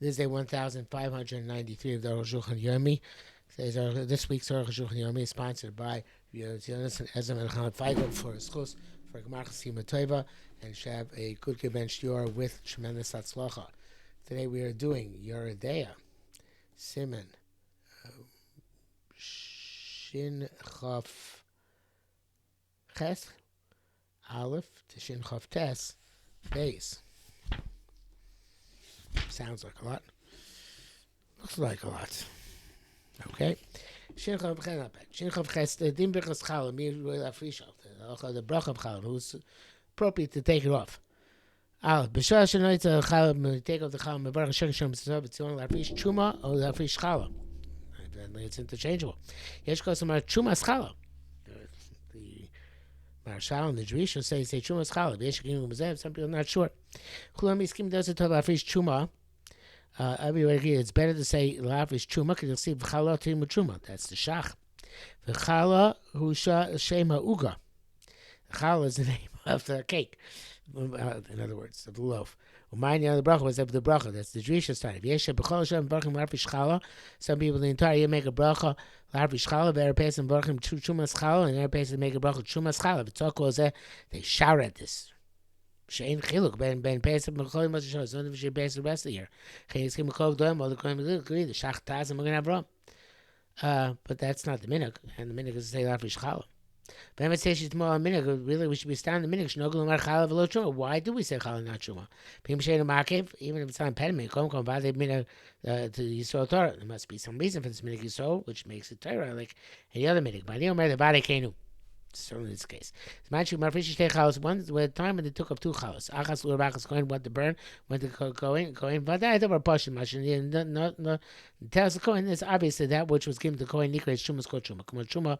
This is day 1593 of the Arukh HaShulchan Yomi. This week's Arukh HaShulchan Yomi is sponsored by Yonas and Ezra and Chaim Feigl for schools for Gemar Chasima Tova and should have a good Geben Shiur with tremendous Hatzlacha. Today we are doing Yoredeya, Siman, Shin Chaf Ches, Aleph to Shin Chaf Tes, Beis. Sounds like a lot. Looks like a lot. Okay. Shin Chaf Ches, not bad. Shin Chaf Ches, the Din Birchas Challah, the Brach of Challah, who's appropriate to take it off. Aleph, B'shah Shenoit Challah, when you take off the Challah, Mevarach Hashem Shem Mitzvah, it's only Lafrish Chuma or Lafrish Challah. It's interchangeable. Yesh Kol Samar Chumas Challah. The Marshal and the Jewish will say Chumas Challah. Some people are not sure. Chulam Yiskim does it to Lafrish Chuma. Everywhere here, it's better to say Lafrish Chuma because you'll see V'challah Timu Chuma. That's the Shach. V'challah Hu Shema Uga. Challah is the name of the cake. In other words, of the loaf. Mine the bracha was of the bracha. That's the Jewish time. Some people the entire year make a bracha l'harfish challah. Other person barachim chumas challah, and other person make a bracha chumas challah. But talk was they shout at this. Shein chiluk ben pesach b'chol must show. So if she pays the rest of the year, chayis kim b'chol doim all the kohen agree the shach taz and we're gonna have but that's not the minhag, and the minhag is to say l'harfish challah. But say she's more minhag. Really, we should be standing the minhag. Shnogel mar challah v'lo truma. Why do we say challah not truma? Even if it's not impediment, come by the minhag to Yisrael Torah. There must be some reason for this minhag Yisrael, which makes it Torah like any other minhag. But the vade kenu. Certainly in this case. One time when they took up two chalas. Achas l'urachas kohen went to burn, went to kohen. But I thought pashim mashin. No. Tell us the kohen is obviously that which was given to kohen nikra is chumas kol truma. Come on truma.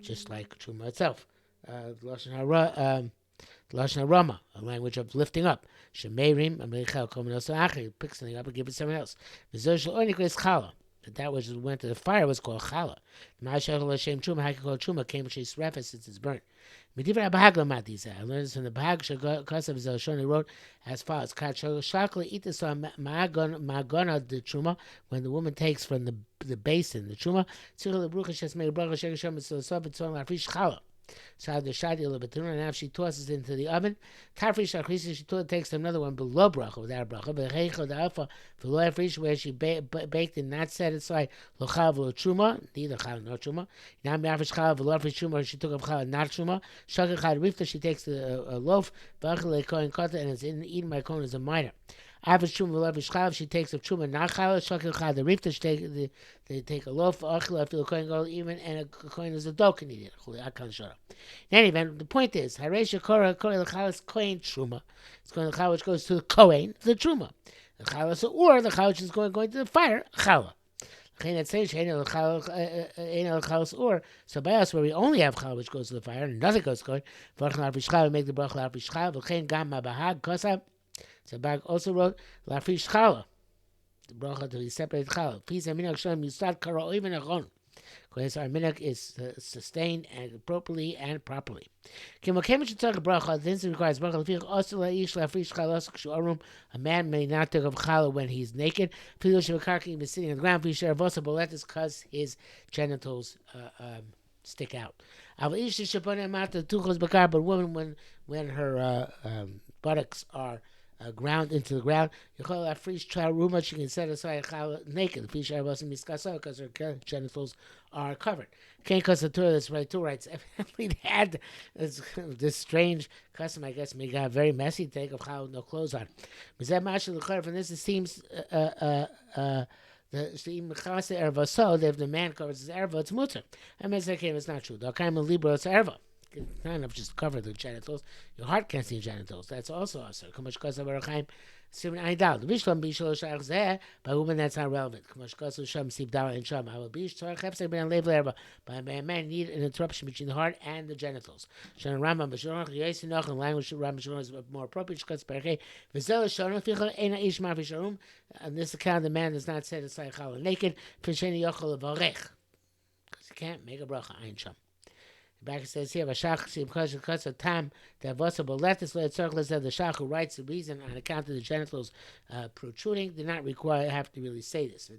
Just like truma itself. Lashon harama, a language of lifting up. Shemeirim, Americhel, Kominoso Acher, pick something up and give it to someone else. V'zoshel onikra is challah. That which went to the fire was called challah. Ma'ashel Hashem truma, how can call truma came when she's refes since it's burnt. Medivra Bahag Lamatiza. I learned this from the Bahag Shakasav Zelshon. He wrote as follows: Shakla itasam ma'agona the truma when the woman takes from the basin the truma. Tzirul Brucha Shesmei Bracha Shekasham Mitzvah B'Tzon Lafrish Challah. So the shadi a little bit, and after she tosses it into the oven, Tarfish Achrisi she takes another one below bracha without bracha, but Heicho the Alpha below Afrish where she baked and not set aside Lochav lo Truma, neither Chav no Truma. Now Mafish Chav below Afrish Truma she took of Chav not Truma. Shaka Chav Rifta she takes the loaf, Bachale Kohen Kata and it's eaten by Kohen as a minor. Avish Truma V'Lavish Chav, she takes of Truma not Chav, Shaka Chav the Rifta, they take a loaf, Achila, I feel Kohen go even, and a Kohen is a dog can eat it. I can't show. In any event, the point is, Haresha Korah L'Chalas Kohen Truma. It's going to the Chav which goes to the Kohen, the Truma. The Chalas or the Chav which is going to the fire, Chala. So by us, where we only have Chala which goes to the fire and nothing goes to Kohen, we make the Brach L'Afish Chala, V'chein Gam Ma'Bahag Kosav. So Bag also wrote L'Afish Chala. The bracha to be separated challah. Please, minhag shalom you start karo even achon. Because our minhag is sustained and appropriately and properly. Kimokem should talk a bracha. This requires bracha. Lefich also la'ish la'afish chalas kshuarum. A man may not take of challah when he's naked. Filu shevakarki is sitting on the ground. Fisher avosa boletis because his genitals stick out. Avaish sheponem mata tuchos bakar. But woman when her buttocks are ground into the ground. You call that freeze child rumor. She can set aside naked. The fish wasn't miskasa because her genitals are covered. Can't cause the Torah. That's right. Two rights. Evidently, they had this strange custom. I guess make it very messy. Take of how no clothes on. From this, it seems the erva. If the man covers his erva, it's mutter. I mean, it's not true. The kaim libra it's erva. Not enough just to cover the genitals. Your heart can't see your genitals. That's also a sir. By women, that's not relevant. By a man need an interruption between the heart and the genitals. In language is more appropriate. On this account, the man does not set aside naked because he can't make a bracha. Back it says here, Vashach sim kasa tam davosable letters let circles that the shach who writes the reason on account of the genitals protruding did not have to really say this.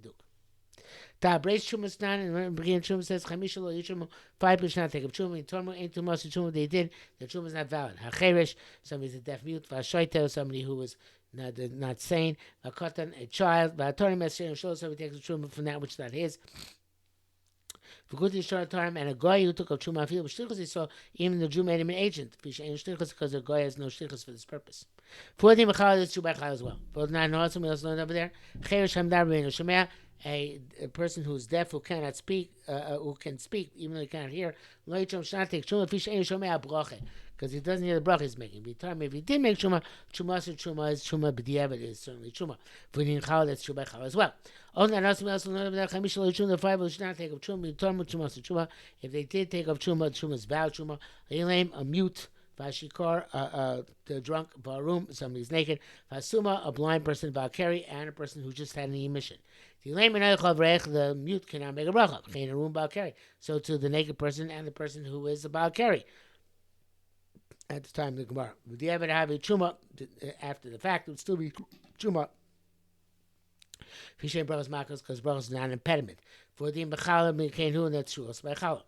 Ta brace chumas nan and begin chum says chamisha lo yishum 5 not take of chum in tormo ain't too much chum they did the chum is not valid. Hacheresh somebody's a deaf mute. Vashoite somebody who was not sane. Vakotan a child. Vatorni mesher shows somebody takes a chum from that which is not his. And a guy who took a truma field with shlichus, he saw even the Jew made him an agent. Because the guy has no shlichus for this purpose. For the mechal is true by chal as well. For the nine also we also learned over there. Cheresh hamdar b'eino shemea, a person who's deaf who cannot speak, who can speak even though he cannot hear. Lo yichom shnatik truma fish ein shomea broche, because he doesn't hear the bracha he's making. If he did make truma, truma is truma b'diavad is certainly truma. For the chal that's true by chal as well. If they did take of truma, truma is vow truma. A mute, vashikar, the drunk, barum, somebody's naked, vasuma, a blind person, valkari, and a person who just had an emission. The mute cannot make a bracha. So to the naked person and the person who is a balkari. At the time of the Gemara, the ever have a truma after the fact, it would still be truma. Fishay brachas makos because brachas is not an impediment. For the b'chala b'keinu and that's true. Also by chala.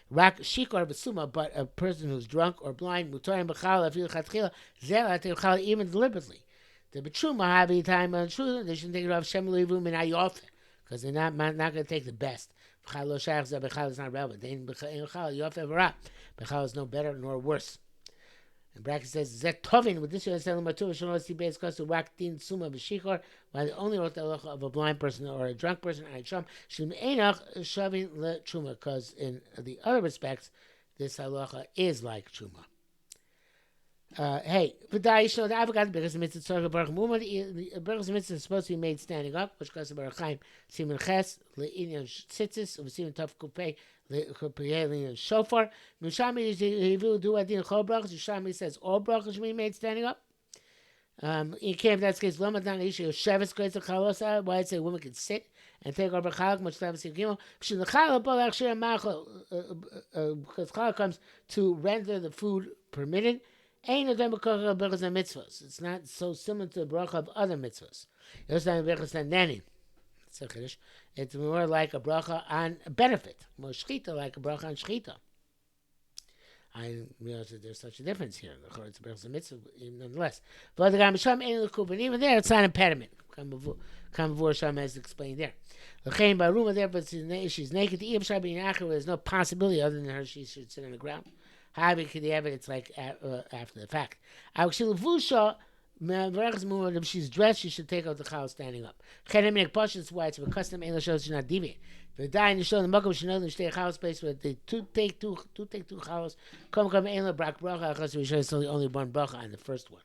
Rak shikar b'suma, but a person who's drunk or blind mutarim b'chala afil chatchila zera te b'chala even deliberately. The b'truma havi time on true. They shouldn't take it off shem levu minayof because they're not going to take the best. B'chala lo shayach zeh b'chala is not relevant. They in b'chala yof evara. B'chala is no better nor worse. And bracket says, Zet Tovin, with this you're telling Matur, Shanosi base cost to Raktin Suma Bashikor, while the only wrote the halacha of a blind person or a drunk person, I Shum, Shim Enach Shavin Le Truma, because in the other respects, this halacha is like Truma. Hey, V'dai Yishno, I forgot the Berachas Mitzvah Tzorah Baruch Mumad, the Berachas Mitzvah is supposed to be made standing up, which goes to Baruch Chaim, Simen Ches, Le'inyan Tzitzis, Simen Tov Kupei, Shofar. Nushami do adin chol brachas. Nushami says all brachas should be made standing up. In camp that's case Ramadan issue Shevis goes to chalosa. Why I say a woman can sit and take over chalak much time to gimel. Should the chalak bol actually machal because chalak comes to render the food permitted. Ain't of them brachas and mitzvahs. It's not so similar to the bracha of other mitzvahs. It's not brachas and nani. It's more like a bracha on a benefit, more shchita like a bracha on shchita. I realize that there's such a difference here. It's a bracha mitzvah, nonetheless. But even there, it's not an impediment. Kamavur Sham has explained there. L'chein baruma there, but she's naked. There's no possibility other than her she should sit on the ground. It's like after the fact. If she's dressed, she should take out the chal standing up. That's why it's a custom. Ain't shows she's not deviant. The die in the show the makom she knows they stay a chal space where they take two chalas. Come ain't brak bracha because we show it's only one bracha on the first one.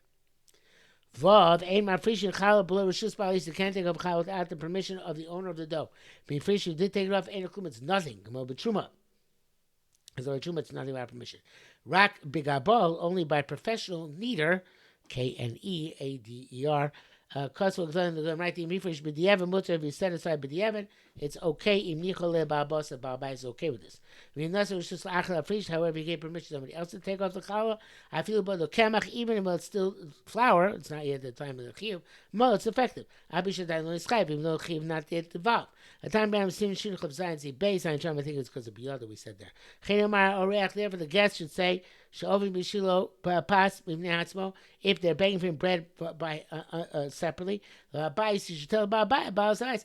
Vav ain't my frishin chala below rishus balis. You can't take up chal without the permission of the owner of the dough. Being frishin did take it off. Ain't a klum. It's nothing. Gamo b'truma. As a truma, it's nothing without permission. Rak bigabol only by professional kneader. Kneader, if you set aside b'diavad, it's okay. It's okay with this. However, you gave permission to somebody else to take off the challah. I feel about the kamach, even if it's still flour, it's not yet the time of the chiyuv. It's effective. Even though the chiyuv not yet devolved. A time when I'm seeing shidduch of zayin, see base. I think it's because of biyah that we said there. Therefore, the guest should say. If they're begging for him bread by separately, you should tell about set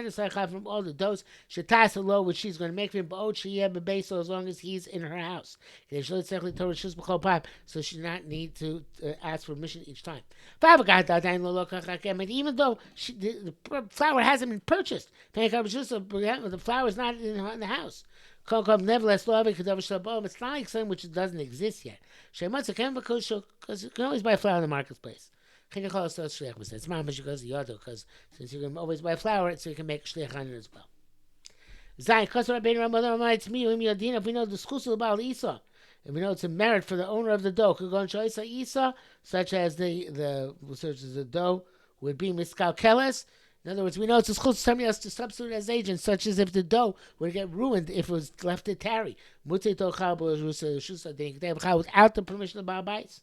aside from all the doughs low which she's going to make for him, so as long as he's in her house. So she does not need to ask for permission each time. Even though the flour hasn't been purchased, the flour is not in the house. Nevertheless, it's not like something which doesn't exist yet. Because you can always buy flour in the marketplace. It's not much because because since you can always buy flour, so you can make shliach on it as well. If we know the skusel about Esau, if we know it's a merit for the owner of the dough, such as the dough would be miskal keles. In other words, we know it's a schus somebody else to substitute as agent, such as if the dough would get ruined if it was left to tarry. Without the permission of Baal Bais.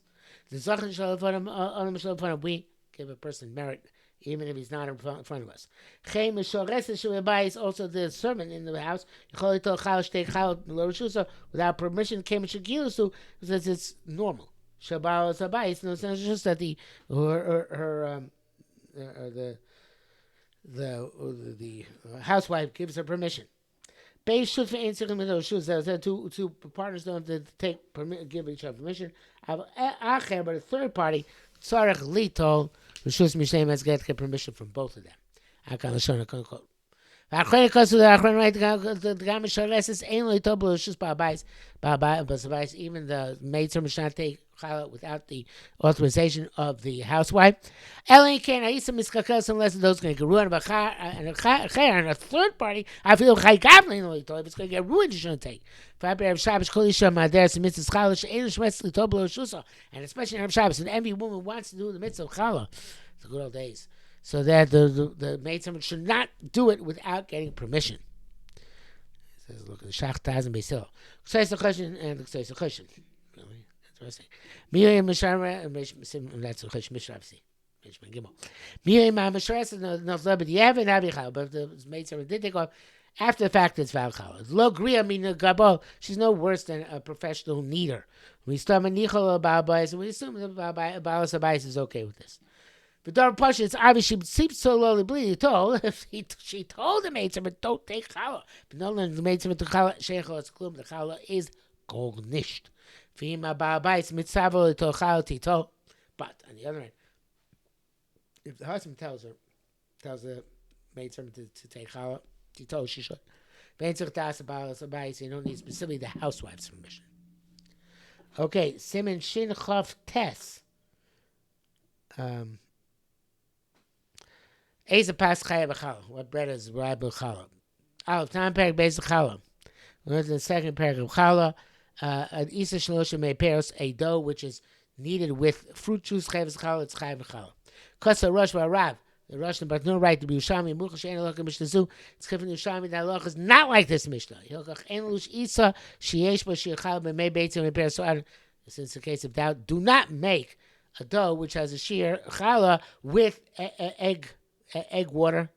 We give a person merit even if he's not in front of us. Also, the servant in the house without permission came and says it's normal. No, it's just that the housewife gives her permission. Two partners don't have to give each other permission. But a third party, tzarech litol, reshus mishem has to get permission from both of them. The even the maid servant should not take challah without the authorization of the housewife. Unless those going to get ruined. And a third party, I feel if it's going to get ruined, you shouldn't take. And especially in Erev Shabbos, an envy woman wants to do the mitzvah of challah. It's the good old days. So that the maid servant should not do it without getting permission. It says, look at the Shach Taz and Beisil. Says the question and says the question. Really interesting. Miriam Mishra, that's the question. Mishrafsi. Miriam Mishra says no, but you haven't had Chal, but the maid servant did take off after the fact it's Val Chal. Lo Gria Mina Gabol. She's no worse than a professional kneader. We start Manichol Babais, and we assume that Baal Sabais is okay with this. The Dar Pasha, it's obvious she seems so lowly bleeding. She told the maid servant, don't take challah. But no, the maid servant took challah. Sheikho is klum. The challah is gognisht. V'ima ba'abayis mitzavo to challah tito. But on the other hand, if the husband tells the maid servant to take challah, tito, she should. You don't need specifically the housewife's permission. Okay, Simon Shin Chav Tes. What bread is ripe with challah? Time parak based challah. We went to the second parak of challah. An isa shalosha meperos, a dough which is kneaded with fruit juice. Chayv challah. It's chayv challah. Kasa rosh v'arav. The Russian, but no right to be Ushami. Muchash ein aloch mishnazu. It's given Ushami that aloch is not like this mishnah. Hilchach ein lush isa sheyesh ba sheichal b'mei beitzim meperos. So since the case of doubt, do not make a dough which has a shear challah with egg water,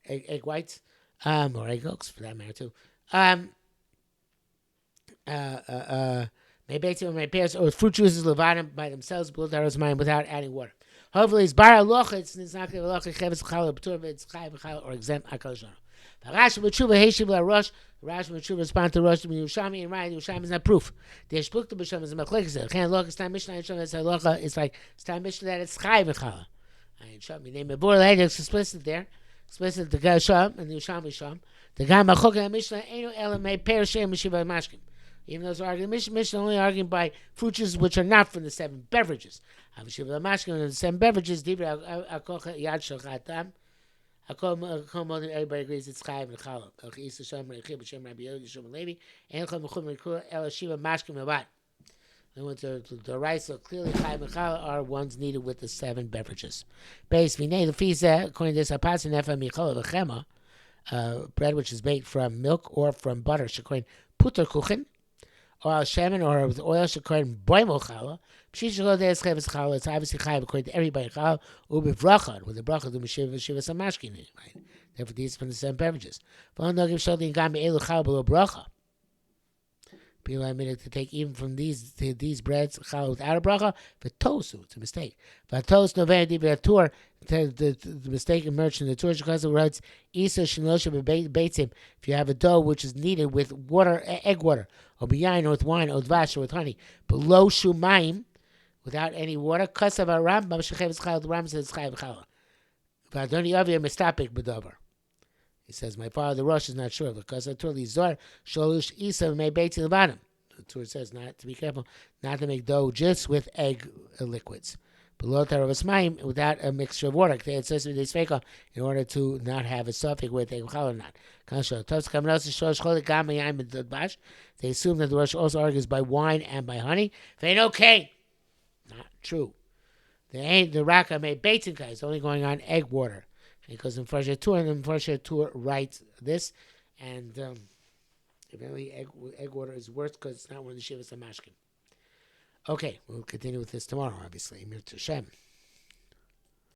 egg whites, or egg yolks for that matter too. Maybe it's my pears or fruit juices levadim by themselves, without adding water. Hopefully, it's bar alocha. It's not going to alocha cheves challah, but it's chayv challah or exempt akal. Rashi b'tshuva heishiv larosh. Rashi b'tshuva respond to Rosh Yushami and Ryan. Yushami is not proof. The Eshbukta b'shem is a machlekes. Can't look. It's time mishnah. It's halacha. It's like it's time mishnah that it's chayv challah. I show me name it. Bor later. It's explicit there. Explicit the guy sham and the Yushami sham. The guy machok mishnah enu elam may per shem mishiva mashkim. Even those arguing mishnah only arguing by fruit juices which are not from the 7 beverages. Mishiva mashkim and the 7 beverages. Dibra akocha yad shochatam. Everybody agrees it's chayv and challah. The rice, so clearly chayv and challah are ones needed with the 7 beverages. Base v'nei lefiza, according to this, apas nefa michola v'chema, bread which is baked from milk or from butter, shekrein puter kuchen, or al shemen, or with oil, shekrein boimel challah. It's obviously chayv according to everybody. Chal ubivracha with the bracha do mishiva samashkin. Right. Therefore, these are from the 7 beverages. People admitted to take even from these breads chal without a bracha. But tosu, it's a mistake. But tos novedi v'atur, the mistake emerged in the Torah because it writes isa shenlosha beitzim. If you have a dough which is kneaded with water, egg water, or biyayin, or with wine, or with vash, or with honey, below shumaim, without any water, kasav Rambam shecheves chal. The Rambam says chayv challah. V'adoni avir mistapik b'davar. He says, my father the Rosh is not sure because I told you zor sholush isa may beitzi levadim. The Torah says not to be careful, not to make dough just with egg liquids. Below taravasmayim without a mixture of water. It says in order to not have a suffix with egg challah or not. They assume that the Rosh also argues by wine and by honey. They okay. Not true. The Raka made Beitinka is only going on egg water. Because in Farsha Tur, and then Farsha Tur writes this, and evidently egg water is worse because it's not one of the Shivas Amashkin. Okay, we'll continue with this tomorrow, obviously. Mir Hashem.